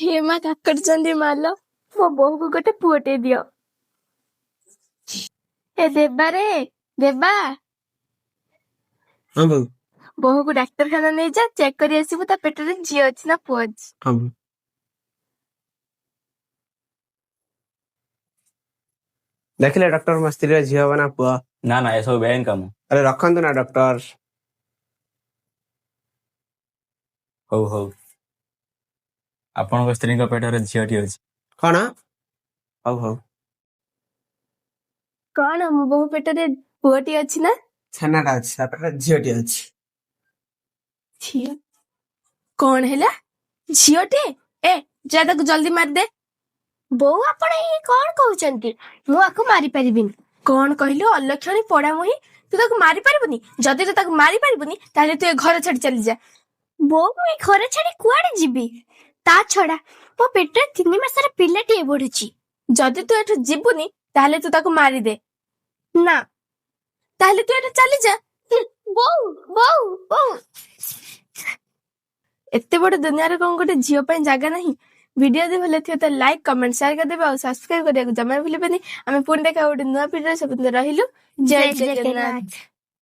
हे ମା କାକଟ ଚଣ୍ଡୀ ମାଲ ମୋ ବୋହୂକୁ ଗୋଟେ ପୁଅଟେ ଦିଅ। ଏ ଦେବାରେ ଦେବା ହଁ ବୋଉ। ବୋହୂକୁ ଡାକ୍ତରଖାନା ନେଇଯା, ଚେକ୍ କରି ଆସିବୁ ତା ପେଟରେ ଝିଅ ଅଛି ନା ପୁଅ ଅଛି। ହଁ ବୋଉ। ଦେଖିଲେ ଡକ୍ଟର, ମୋ ସ୍ତ୍ରୀର ଝିଅ ହବ ନା ପୁଅ? ନା ନା ଏସବୁ ବେଆଇନ କାମ। ଆରେ ରଖନ୍ତୁ ନା ଡକ୍ଟର। ହଉ ହଉ, ଆପଣଙ୍କ ସ୍ତ୍ରୀଙ୍କ ପେଟରେ ଝିଅଟି ଅଛି। କଣ? ହଉ ହଉ। କଣ ମୋ ବୋହୂ ପେଟରେ ପୁଅଟି ଅଛି ନା ଛେନାଟା ଅଛି, ତା ପେଟରେ ଝିଅଟି ଅଛି। ଝିଅ? କଣ ହେଲା? ଝିଅଟେ? ଏ ଯା ତାକୁ ଜଲ୍ଦି ମାରିଦେ। ବୋଉ ଆପଣ ଇଏ କଣ କହୁଛନ୍ତି? ମୁଁ ଆକୁ ମାରିପାରିବିନି। କଣ କହିଲୁ? ଅଲକ୍ଷଣୀ ପୋଡାମୁହିଁ, ତୁ ତାକୁ ମାରିପାରିବୁନି? ଯଦି ତୁ ତାକୁ ମାରିପାରିବୁନି ତାହେଲେ ତୁ ଏ ଘର ଛାଡି ଚାଲିଯା। ବୋଉ ମୁଁ ଏ ଘର ଛାଡି କୁଆଡେ ଯିବି? ତା ଛଡା ମୋ ପେଟରେ 3 ମାସର ପିଲାଟିଏ ବଢୁଛି। ଯଦି ତୁ ଏଠୁ ଯିବୁନି ତାହେଲେ ତୁ ତାକୁ ମାରିଦେ। ନା ତାହେଲେ ତୁ ଏଠୁ ଚାଲିଯା। ବୋଉ ବୋଉ ବୋଉ, ଏତେ ବଡ ଦୁନିଆରେ କଣ ଗୋଟେ ଝିଅ ପାଇଁ ଜାଗା ନାହିଁ? ଭିଡିଓ ଯଦି ଭଲ ଥିବ ତାହେଲେ ଲାଇକ୍, କମେଣ୍ଟ, ସେୟାର କରିଦେବେ ଆଉ ସବସ୍କ୍ରାଇବ କରିବାକୁ ଜମା ଭୁଲିବେନି। ଆମେ ପୁଣି ଦେଖା ଗୋଟେ ନୂଆ ଭିଡିଓରେ। ସେ ପର୍ଯ୍ୟନ୍ତ ରହିଲୁ। ଜୟ ଜଗନ୍ନାଥ।